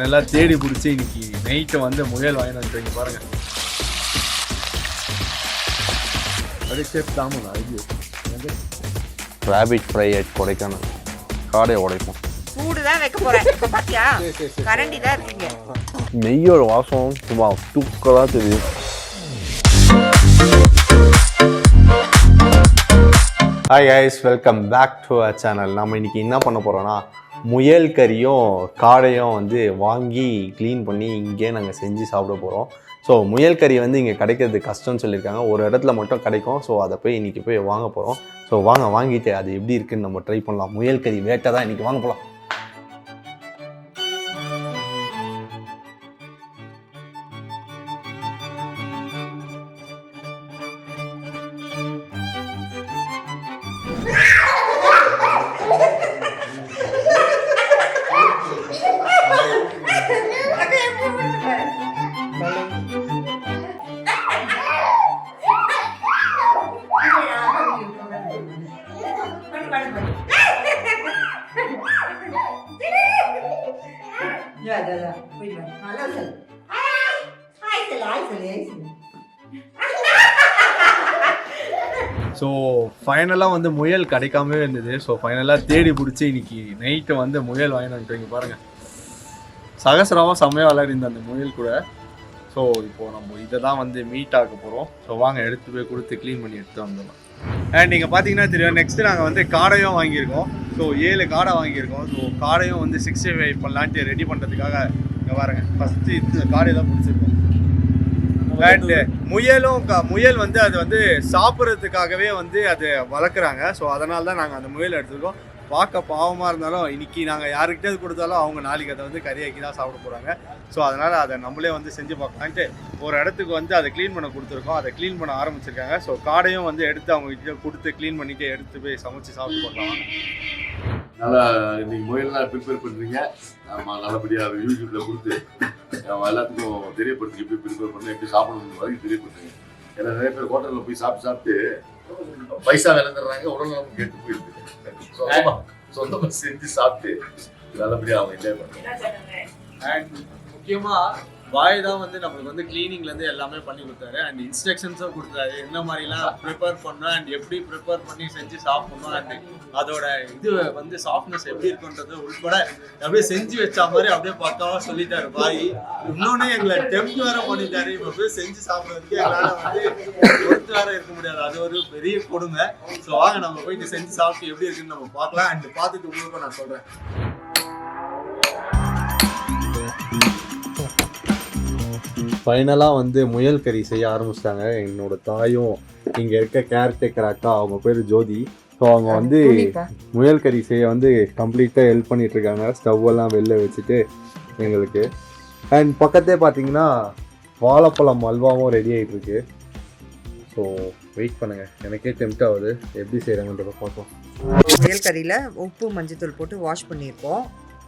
ஃபைனலாக தேடி பிடிச்சி இன்னைக்கு நைட்டு வந்து முயல் வாங்கிட்டு வந்துருங்க பாருங்கள். அது சேஃப் தாமன் ஐயோ ராபிட் ஃப்ரை அட் கொடைக்கானல். காடை உடைப்போம். சூடு தான் வைக்க போகிறேன். இப்போ பார்த்தியா கரண்டி தான் இருக்கீங்க. நெய்யோட வாசம் சும்மா தூக்கலாக தெரியும். Hi guys, welcome back to our channel. நம்ம இன்றைக்கி என்ன பண்ண போகிறோன்னா முயல் கறியும் காடையும் வந்து வாங்கி க்ளீன் பண்ணி இங்கே நாங்கள் செஞ்சு சாப்பிட போகிறோம். ஸோ முயல் கறி வந்து இங்கே கிடைக்கிறது கஷ்டம்னு சொல்லியிருக்காங்க. ஒரு இடத்துல மட்டும் கிடைக்கும். ஸோ அதை போய் இன்றைக்கி போய் வாங்க போகிறோம். ஸோ வாங்கிட்டு அது எப்படி இருக்குன்னு நம்ம ட்ரை பண்ணலாம். முயல் கறி வேட்டை தான் இன்றைக்கி வாங்க போகலாம். ஸோ ஃபைனலாக வந்து முயல் கிடைக்காமவே இருந்தது. ஸோ ஃபைனலாக தேடி பிடிச்சி இன்னைக்கு நைட்டு வந்து முயல் வாங்கிட்டு வந்துட்டீங்க பாருங்கள். சகசரமாக செம்மையாக விளையாடிந்த அந்த முயல் கூட. ஸோ இப்போது நம்ம இதை தான் வந்து மீட் ஆக்க போகிறோம். ஸோ வாங்க எடுத்து போய் கொடுத்து க்ளீன் பண்ணி எடுத்து வந்துடலாம். அண்ட் நீங்கள் பார்த்தீங்கன்னா தெரியும், நெக்ஸ்ட்டு நாங்கள் வந்து காடையும் வாங்கியிருக்கோம். ஸோ 7 காடை வாங்கியிருக்கோம். ஸோ காடையும் வந்து 65 பண்ணலான்ட்டு ரெடி பண்ணுறதுக்காக இங்கே பாருங்கள். ஃபஸ்ட்டு இந்த காடை தான் பிடிச்சிருக்கோம். அண்டு முயல் வந்து அது வந்து சாப்பிட்றதுக்காகவே வந்து அது வளர்க்குறாங்க. ஸோ அதனால தான் நாங்கள் அந்த முயல் எடுத்துருக்கோம். பார்க்க பாவமாக இருந்தாலும் இன்றைக்கி நாங்கள் யாருக்கிட்டே கொடுத்தாலும் அவங்க நாளைக்கு அதை வந்து கறியாக்கி தான் சாப்பிட போகிறாங்க. ஸோ அதனால் அதை நம்மளே வந்து செஞ்சு பார்க்கலான்ட்டு ஒரு இடத்துக்கு வந்து அதை க்ளீன் பண்ண கொடுத்துருக்கோம். அதை க்ளீன் பண்ண ஆரம்பிச்சிருக்காங்க. ஸோ காடையும் வந்து எடுத்து அவங்ககிட்ட கொடுத்து க்ளீன் பண்ணிட்டு எடுத்து போய் சமைச்சு சாப்பிட்டு போடலாம். நல்லா இன்னைக்கு முயல்லாம் ப்ரிப்பேர் பண்ணுறீங்க. ஆமாம், நல்லபடியாக அது யூடியூப்பில் கொடுத்து எல்லாத்துக்கும் தெரியப்படுத்தி எப்படி ப்ரிப்பேர் பண்ணி எப்படி சாப்பிடணும் வரைக்கும் தெரியப்படுத்துங்க. ஏன்னா நிறைய பேர் ஹோட்டலில் போய் சாப்பிட்டு பைசா விளைந்துடுறாங்க, உடல் நலம் கெட்டு போயிருக்கு. சொந்தமாக செஞ்சு சாப்பிட்டு நல்லபடியாக அவங்க என்ஜாய் பண்ணுறாங்க. அண்ட் முக்கியமாக பாய் தான் வந்து நம்மளுக்கு வந்து க்ளீனிங்லேருந்து எல்லாமே பண்ணி கொடுத்தாரு. அண்ட் இன்ஸ்ட்ரக்ஷன்ஸும் கொடுத்தாரு, என்ன மாதிரிலாம் ப்ரிப்பேர் பண்ணணும் அண்ட் எப்படி ப்ரிப்பேர் பண்ணி செஞ்சு சாப்பிடணும் அண்ட் அதோட இது வந்து சாஃப்ட்னஸ் எப்படி இருக்குன்றது உள்பட அப்படியே செஞ்சு வச்ச மாதிரி அப்படியே பக்காவாக சொல்லிட்டாரு பாய். இன்னொன்னே எங்களை டெம்ப்ட் வேற பண்ணிட்டாரு. இப்போ போய் செஞ்சு சாப்பிட்றதுக்கு எங்களால் வந்து பொறுத்து வேற இருக்க முடியாது. அது ஒரு பெரிய கொடுமை. ஸோ வாங்க நம்ம போயிட்டு செஞ்சு சாப்பிட்டு எப்படி இருக்குன்னு நம்ம பார்க்கலாம். அண்ட் பார்த்துட்டு உங்களுக்கு நான் சொல்கிறேன். ஃபைனலாக வந்து முயல் கறி செய்ய ஆரம்பிச்சிட்டாங்க. என்னோட தாயும் இங்கே இருக்க கேர்டேக்கர் அக்கா, அவங்க பேர் ஜோதி. ஸோ அவங்க வந்து முயல் கறி செய்ய வந்து கம்ப்ளீட்டாக ஹெல்ப் பண்ணிகிட்ருக்காங்க. ஸ்டவ்வெல்லாம் வெளில வச்சுட்டு எங்களுக்கு. அண்ட் பக்கத்தே பார்த்தீங்கன்னா வாழைப்பழம் அல்வாவும் ரெடி ஆகிட்டுருக்கு. ஸோ வெயிட் பண்ணுங்கள், எனக்கே டெம்ப்ட் ஆகுது. எப்படி செய்கிறாங்கன்றதை பார்ப்போம். முயல் கறியில் உப்பு மஞ்சத்தூள் போட்டு வாஷ் பண்ணியிருக்கோம்.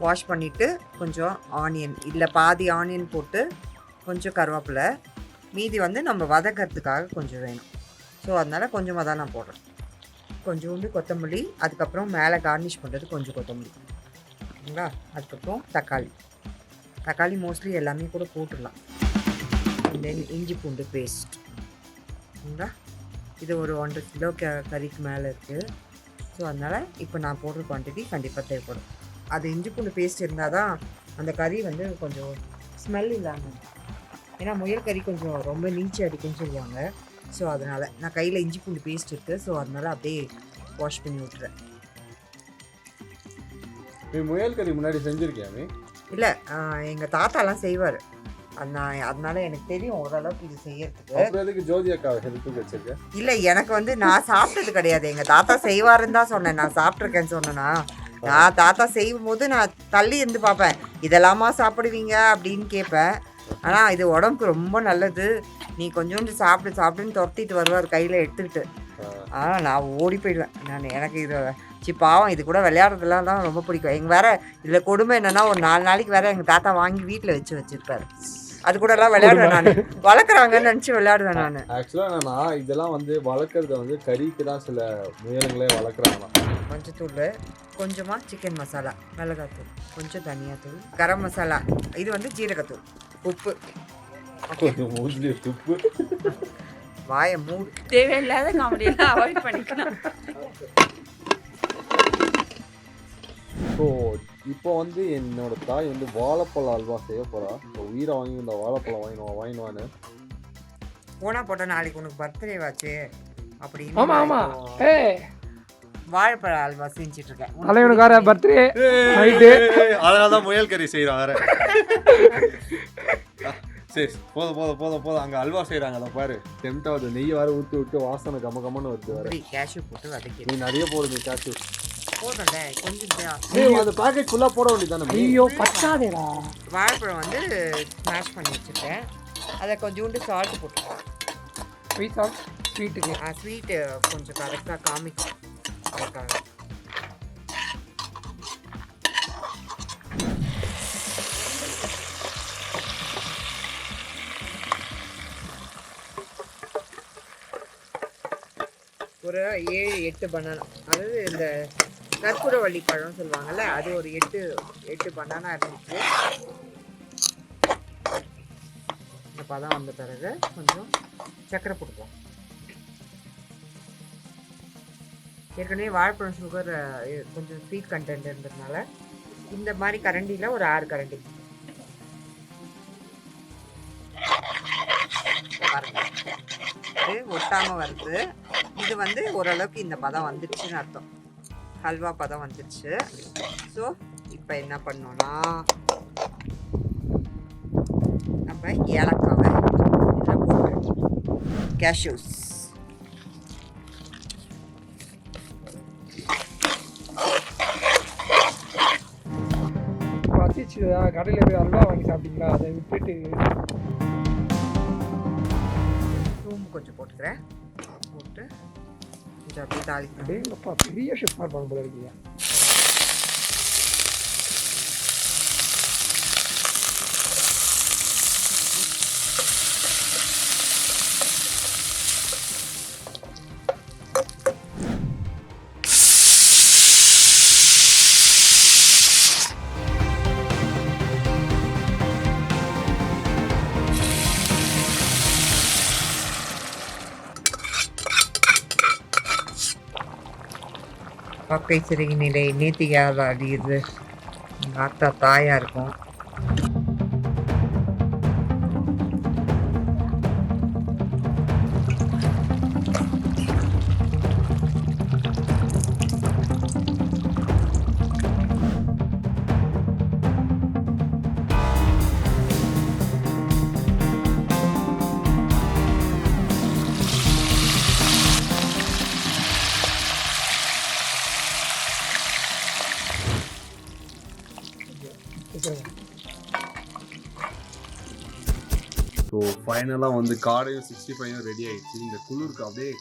வாஷ் பண்ணிவிட்டு கொஞ்சம் ஆனியன் இல்லை பாதி ஆனியன் போட்டு கொஞ்சம் கருவேப்பிலை, மீதி வந்து நம்ம வதக்கிறதுக்காக கொஞ்சம் வேணும். ஸோ அதனால் கொஞ்சமாக தான் நான் போடுறேன். கொஞ்சோண்டு கொத்தமல்லி, அதுக்கப்புறம் மேலே கார்னிஷ் பண்ணுறது கொஞ்சம் கொத்தமல்லி, ஓகேங்களா. அதுக்கப்புறம் தக்காளி மோஸ்ட்லி எல்லாமே கூட போட்டுடலாம். தென் இஞ்சி பூண்டு பேஸ்ட், ஓகேங்களா. இது ஒரு 1.5 கிலோ கறிக்கு மேலே இருக்குது. ஸோ அதனால் இப்போ நான் போடுற குவான்டிட்டி கண்டிப்பாக தேவைப்படும். அது இஞ்சி பூண்டு பேஸ்ட் இருந்தால் தான் அந்த கறி வந்து கொஞ்சம் ஸ்மெல் இல்லாமல். ஏன்னா முயல் கறி கொஞ்சம் ரொம்ப நீச்சி அடிக்குன்னு சொல்லுவாங்க. ஸோ அதனால் நான் கையில் இஞ்சி பூண்டு பேஸ்ட் இருக்குது. ஸோ அதனால் அப்படியே வாஷ் பண்ணி விட்டுறேன். நீ முயல் கறி முன்னாடி செஞ்சுருக்கியாமே? இல்லை, எங்கள் தாத்தாலாம் செய்வார். அதனால எனக்கு தெரியும் ஓரளவுக்கு இது செய்யறதுக்கு. ஜோதி அக்கா ஹெல்ப் வச்சிருக்கேன். இல்லை, எனக்கு வந்து நான் சாப்பிட்டது கிடையாது. எங்கள் தாத்தா செய்வாருன்னு தான் சொன்னேன். நான் சாப்பிட்ருக்கேன்னு சொன்னேன்னா, நான் தாத்தா செய்யும் போது நான் தள்ளி இருந்து பார்ப்பேன். இதெல்லாமா சாப்பிடுவீங்க அப்படின்னு கேட்பேன். ஆனால் இது உடம்புக்கு ரொம்ப நல்லது, நீ கொஞ்சோண்டு சாப்பிடுன்னு துரத்திட்டு வருவார் கையில் எடுத்துக்கிட்டு. ஆனால் நான் ஓடி போயிடுவேன். எனக்கு இது பாவம், இது கூட விளையாடுறதுலாம் தான் ரொம்ப பிடிக்கும். எங்கள் வேறு இதில் கொடுமை என்னென்னா, ஒரு 4 நாளைக்கு வேறு எங்கள் தாத்தா வாங்கி வீட்டில் வச்சுருப்பார். அது கூட எல்லாம் விளையாடுவேன். நான் வளர்க்குறாங்கன்னு நினச்சி விளையாடுவேன். நான் ஆக்சுவலாக என்னன்னா, இதெல்லாம் வந்து வளர்க்குறத வந்து கறிக்கு தான் சில முயல்களே வளர்க்குறாங்களாம். மஞ்சத்தூள் கொஞ்சமாக சிக்கன் மசாலா, மிளகாத்தூள், கொஞ்சம் தனியாத்தூள், கரம் மசாலா, இது வந்து ஜீரகத்தூள், உப்பு. உப்பு வாயை மூடு. தேவையில்லாத காமெடியெல்லாம் அவாய்ட் பண்ணிக்கலாம். ஸோ இப்போ வந்து என்னோட தாய் வந்து வாழைப்பழ அல்வா செய்ய போகிறா. ஸோ உயிரை வாங்கி இந்த வாழைப்பழம் வாங்கினவான்னு போனா போட்ட நாளைக்கு உனக்கு பர்த்டே வாச்சு அப்படின்னு. ஆமாம் ஆமாம். வாழைப்பழ அல்வா செஞ்சுட்டு இருக்கேன். தலைவனுக்கார பர்த்டே நைட்டு, அதனால தான் முயல் கறி செய்கிறோம் வேற. சரி போதும் அங்கே அல்வா செய்கிறாங்க. அதை பாரு டெம்டாவது நெய் வேறு ஊற்றி விட்டு வாசனை கம்மன்னு வருது வேறு. கேஷ்யூ போட்டு வதக்கி நீ நிறைய போடுது கேஷ்யூ போதும்ல, கொஞ்சம் அந்த பேக்கெட் ஃபுல்லாக போட வேண்டியதானே. ஐயோ பச்சாதேடா. வாழைப்பழம் வந்து ஸ்மாஷ் பண்ணி வச்சுருக்கேன். அதை கொஞ்சோண்டு சால்ட் போட்டுருக்கேன். Sweet salt ஸ்வீட்டுக்கு. ஸ்வீட்டு கொஞ்சம் கரெக்டாக காமிக்கும் அதுக்காக. ஒரு 7-8 பனானா, அதாவது இந்த கற்பூரவள்ளி பழம் சொல்லுவாங்கல்ல, அது ஒரு 8 பனானா இருந்துச்சு. இந்த பதம் வந்த பிறகு கொஞ்சம் சர்க்கரை போட்டுப்போம். ஏற்கனவே வாழைப்பழம் சுகர் கொஞ்சம் ஸ்வீட் கண்டென்ட் இருந்ததுனால இந்த மாதிரி கரண்டியில் ஒரு 6 கரண்டி பாருங்க. இது ஒட்டாமல் வருது. இது வந்து ஓரளவுக்கு இந்த பதம் வந்துடுச்சுன்னு அர்த்தம். ஹல்வா பதம் வந்துடுச்சு. ஸோ இப்போ என்ன பண்ணோன்னா நம்ம ஏலக்காவை இதில் போட்டு கேஷ்யூஸ் பசிச்சுதா கடையில் போய் அல்வா வாங்கி சாப்பிட்டீங்களா? அதை விட்டுட்டு தூம்பு கொஞ்சம் போட்டுக்கிறேன். போட்டு கொஞ்சம் அப்படியே தாளிக்கிறேன். அப்படியேப்பா பெரிய ஷெஃப் மாதிரி பண்ண போல இருக்கீங்க. பக்கை சிறுகி நிலை நேத்திக்காக அடியுது. எங்கள் அத்தா தாயாக இருக்கும். ஸோ ஃபைனலாக வந்து காடையும் 65 ரெடி ஆகிடுச்சு. இந்த குளிருக்கு அப்படியே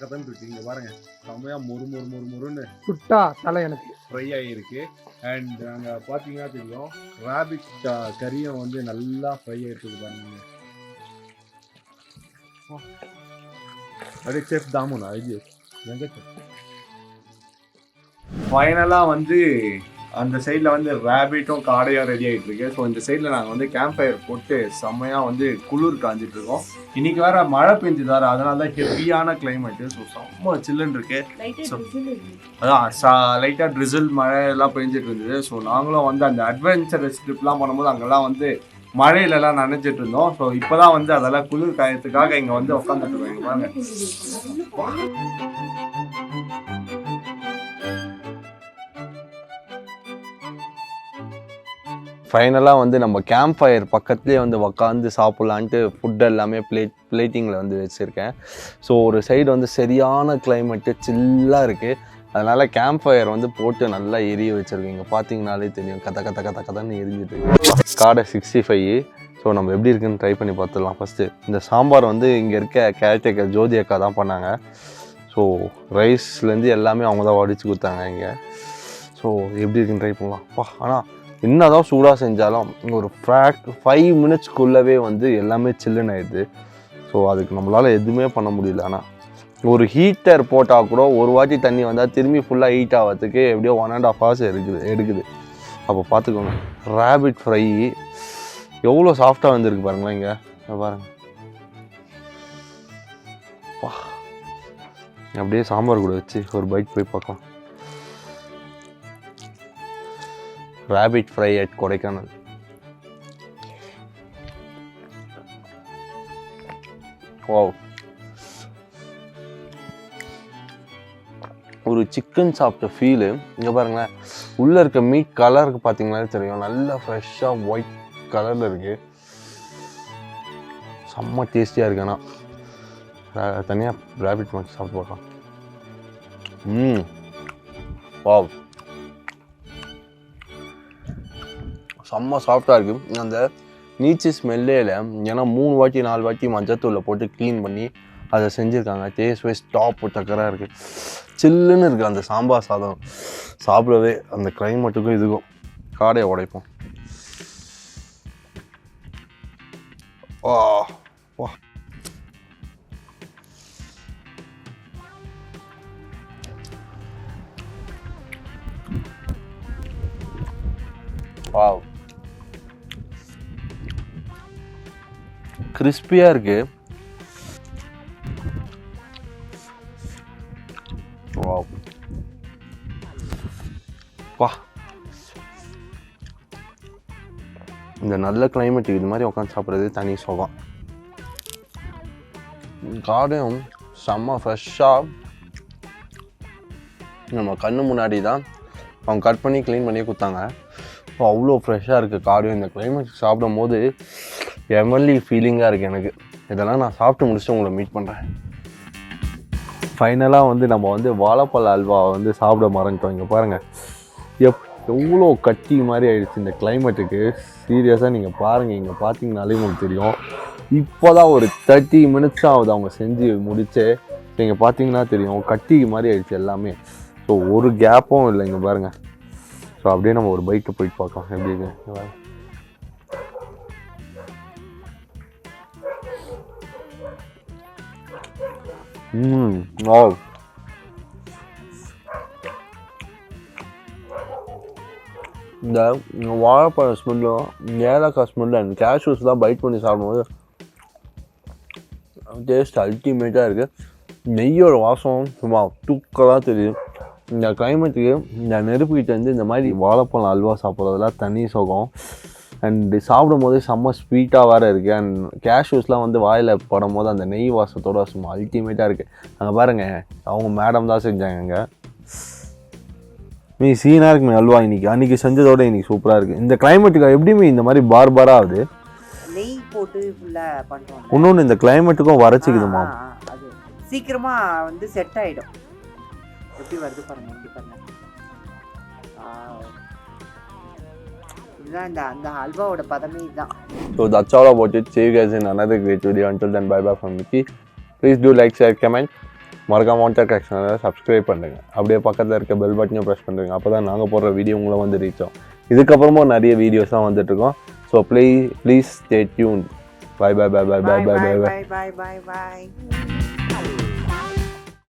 கதன்னு இருக்கு. இங்கே பாருங்க, செம்மையாக மொறுன்னு சுட்டா தலை எனக்கு ஃப்ரை ஆகிருக்கு. அண்ட் அங்கே பார்த்தீங்கன்னா தெரியும், ராபிட் கறியும் வந்து நல்லா ஃப்ரை ஆகிருக்கு பாருங்க. அப்படியே செஃப் தாமுனா இது ஃபைனலாக வந்து அந்த சைடில் வந்து ரேபிட்டும் காடையும் ரெடி ஆகிட்டு இருக்கு. ஸோ இந்த சைடில் நாங்கள் வந்து கேம்ப் ஃபயர் போட்டு செம்மையாக வந்து குளிர் காஞ்சிட்டு இருக்கோம். இன்னைக்கு வேற மழை பெஞ்சுதாரு, அதனால தான் ஹெவியான கிளைமேட்டு. ஸோ செம்ம சில்லுன்னு இருக்கு. அதான் லைட்டாக ட்ரிசில் மழை எல்லாம் பெஞ்சிட்டு இருந்தது. ஸோ நாங்களும் வந்து அந்த அட்வென்ச்சரஸ் ட்ரிப்லாம் பண்ணும்போது அங்கெல்லாம் வந்து மழையிலலாம் நினைச்சிட்டு இருந்தோம். ஸோ இப்போதான் வந்து அதெல்லாம் குளிர் காயத்துக்காக இங்கே வந்து உட்காந்துட்டு இருக்கோம். இங்கே பாருங்க, ஃபைனலாக வந்து நம்ம கேம்ப் ஃபயர் பக்கத்துலேயே வந்து உக்காந்து சாப்பிட்லான்ட்டு ஃபுட் எல்லாமே பிளேட்டிங்கில் வந்து வச்சுருக்கேன். ஸோ ஒரு சைடு வந்து சரியான கிளைமேட்டு சில்லாக இருக்குது. அதனால் கேம்ப் ஃபயர் வந்து போட்டு நல்லா எரிய வச்சுருக்கீங்க. பார்த்தீங்கனாலே தெரியும், கதன்னு எரிஞ்சிட்டு. காடை 65. ஸோ நம்ம எப்படி இருக்குன்னு ட்ரை பண்ணி பார்த்துடலாம். ஃபஸ்ட்டு இந்த சாம்பார் வந்து இங்கே இருக்க கேரக்டர் ஜோதி அக்கா தான் பண்ணாங்க. ஸோ ரைஸ்லேருந்து எல்லாமே அவங்க தான் வடித்து கொடுத்தாங்க இங்கே. ஸோ எப்படி இருக்குன்னு ட்ரை பண்ணலாம். ஆனால் என்ன தான் சூடாக செஞ்சாலும் ஒரு 5 மினிட்ஸ்க்குள்ளவே வந்து எல்லாமே சில்லுன்னு ஆயிடுது. ஸோ அதுக்கு நம்மளால் எதுவுமே பண்ண முடியல. ஆனால் ஒரு ஹீட்டர் போட்டால் கூட ஒரு வாட்டி தண்ணி வந்தால் திரும்பி ஃபுல்லாக ஹீட் ஆகிறதுக்கு எப்படியோ 1.5 hours எடுக்குது. அப்போ பார்த்துக்கோங்க. ரேபிட் ஃப்ரை எவ்வளோ சாஃப்டாக வந்துருக்கு பாருங்களேன். இங்கே பாருங்கள். அப்படியே சாம்பார் கூட வச்சு ஒரு பைட் போய் பார்க்கலாம். Rabbit fry at Kodaikanal. Wow, ஒரு சிக்கன் சாப்பிட்ட ஃபீலு. இங்கே பாருங்களேன், உள்ளே இருக்க மீட் கலருக்கு பார்த்தீங்கன்னாலே தெரியும், நல்லா ஃப்ரெஷ்ஷாக ஒயிட் கலரில் இருக்குது. செம்ம டேஸ்டியாக இருக்கு. ஆனால் தனியாக ரேபிட் மட்டும் சாப்பிட்டு பார்க்கலாம். வாவ், செம்ம சாஃப்டாக இருக்குது. அந்த நீச்சு ஸ்மெல்லே இல்லை. ஏன்னா 3 வாட்டி 4 வாட்டி மஞ்சத்தூளில் போட்டு க்ளீன் பண்ணி அதை செஞ்சுருக்காங்க. டேஸ்ட் வைஸ் டாப் டக்கராக இருக்குது. சில்லுன்னு இருக்குது அந்த சாம்பார் சாதம். சாப்பிடவே அந்த கிளைமேட்டுக்கும் இதுக்கும் காடையை உடைப்போம். வா வா, வாவ், கிறிஸ்பியாக இருக்குது. வாவ், வா, இந்த நல்ல கிளைமேட்டுக்கு இது மாதிரி உட்காந்து சாப்பிட்றது தனி சுகம். காடையும் செம்ம ஃப்ரெஷ்ஷாக நம்ம கண்ணு முன்னாடி தான் அவங்க கட் பண்ணி க்ளீன் பண்ணி கொடுத்தாங்க. அவ்வளோ ஃப்ரெஷ்ஷாக இருக்குது காடையும். இந்த கிளைமேட் சாப்பிடும் போது எமர்லி ஃபீலிங்காக இருக்குது எனக்கு. இதெல்லாம் நான் சாப்பிட்டு முடிச்சுட்டு உங்களை மீட் பண்ணுறேன். ஃபைனலாக வந்து நம்ம வந்து வாழைப்பழ அல்வா வந்து சாப்பிட மறந்துட்டோம். இங்கே பாருங்கள், எவ்வளோ கட்டி மாதிரி ஆயிடுச்சு இந்த கிளைமேட்டுக்கு. சீரியஸாக நீங்கள் பாருங்கள், இங்கே பார்த்தீங்கனாலே உங்களுக்கு தெரியும். இப்போ தான் ஒரு 30 minutes ஆகுது அவங்க செஞ்சு முடிச்சு. நீங்கள் பார்த்தீங்கன்னா தெரியும், கட்டி மாதிரி ஆயிடுச்சு எல்லாமே. ஸோ ஒரு கேப்பும் இல்லை. இங்கே பாருங்கள். ஸோ அப்படியே நம்ம ஒரு பைக்கு போயிட்டு பார்க்கலாம் எப்படி இருக்கு. வாவ், இந்த வாழைப்பழ ஸ்மெல்லும் ஏலக்காய் ஸ்மெல்லும் அந்த கேஷ்யூஸ் தான் பைட் பண்ணி சாப்பிடும்போது டேஸ்ட் அல்டிமேட்டாக இருக்குது. நெய்யோட வாசம் சும்மா தூக்கலாக தெரியும். இந்த கிளைமேட்டுக்கு இந்த நெருப்புக்கிட்டேருந்து இந்த மாதிரி வாழைப்பழம் அல்வா சாப்பிட்றதுலாம் தனி சுகம். அண்டு சாப்பிடும் போது செம்ம ஸ்வீட்டாக வேறு இருக்குது. அண்ட் கேஷ்யூஸ்லாம் வந்து வாயில் படும் போது அந்த நெய் வாசத்தோட சும்மா அல்டிமேட்டாக இருக்குது. அங்கே பாருங்கள், அவங்க மேடம் தான் செஞ்சாங்க. மீ சீனாக இருக்குமே அல்வா இன்னைக்கு. அன்றைக்கி செஞ்சதோட இன்றைக்கி சூப்பராக இருக்குது. இந்த கிளைமேட்டுக்கு எப்படியுமே இந்த மாதிரி பார் ஆகுது. நெய் போட்டு ஃபுல்லாக பண்ணுறோம். இன்னொன்று இந்த கிளைமேட்டுக்கும் வரைச்சிக்குதுமா. அது சீக்கிரமாக வந்து செட் ஆகிடும். எப்படி வருது பாருங்க, எப்படி பாருங்க. இதுதான் இந்த அந்த அல்வாவோட பதமே இதுதான். So that's all about it. See you guys in another great video. Until then, bye bye from Mickey. Please do like, share, comment. மறக்காம RAKSHAN சப்ஸ்கிரைப் பண்ணுங்க. அப்படியே பக்கத்தில் இருக்க பெல் பட்டனையும் ப்ரெஸ் பண்ணுங்க. அப்போ தான் நாங்கள் போடுற வீடியோ உங்களை வந்து ரீச் ஆகும். இதுக்கப்புறமும் நிறைய வீடியோஸ்லாம் வந்துட்டுருக்கோம். So please stay tune. Bye bye bye bye bye bye bye bye bye bye bye bye.